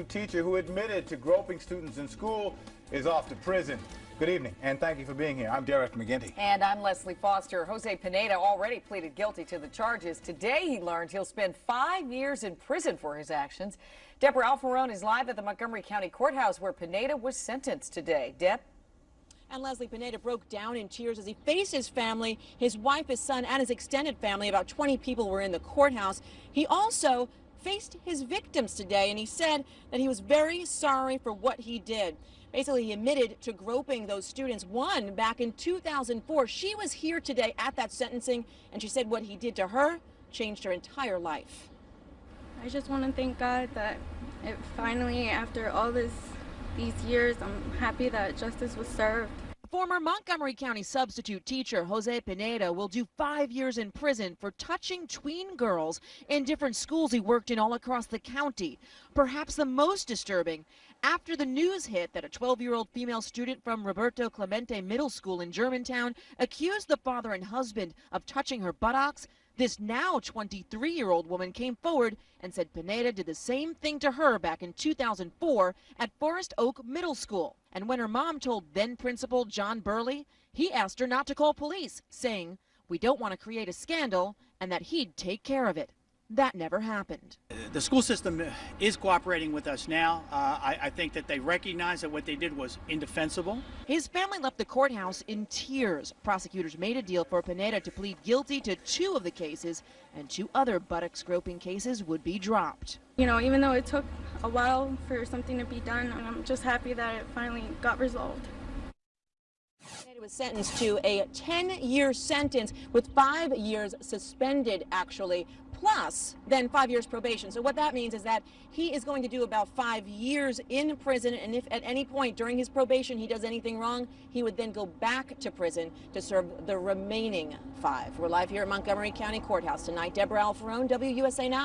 Teacher who admitted to groping students in school is off to prison. Good evening, and thank you for being here. I'm Derek McGinty. And I'm Leslie Foster. Jose Pineda already pleaded guilty to the charges. Today he learned he'll spend 5 years in prison for his actions. Deborah Alfarone is live at the Montgomery County Courthouse where Pineda was sentenced today. Deb? And Leslie, Pineda broke down in tears as he faced his family, his wife, his son, and his extended family. About 20 people were in the courthouse. He also faced his victims today, and he said that he was very sorry for what he did. Basically, he admitted to groping those students, one back in 2004. She was here today at that sentencing, and she said what he did to her changed her entire life. I just want to thank God that it finally, after all these years, I'm happy that justice was served. Former Montgomery County substitute teacher Jose Pineda will do 5 years in prison for touching tween girls in different schools he worked in all across the county. Perhaps the most disturbing, after the news hit that a 12-year-old female student from Roberto Clemente Middle School in Germantown accused the father and husband of touching her buttocks, this now 23-year-old woman came forward and said Pineda did the same thing to her back in 2004 at Forest Oak Middle School. And when her mom told then principal John Burley, he asked her not to call police, saying, "We don't want to create a scandal," and that he'd take care of it. That never happened. The school system is cooperating with us now. I think that they recognize that what they did was indefensible. His family left the courthouse in tears. Prosecutors made a deal for Pineda to plead guilty to 2 of the cases, and 2 other buttocks groping cases would be dropped. You know, even though it took a while for something to be done, I'm just happy that it finally got resolved. He was sentenced to a 10-year sentence with 5 years suspended, actually, plus then 5 years probation. So what that means is that he is going to do about 5 years in prison, and if at any point during his probation he does anything wrong, he would then go back to prison to serve the remaining 5. We're live here at Montgomery County Courthouse tonight. Deborah Alfarone, WUSA 9.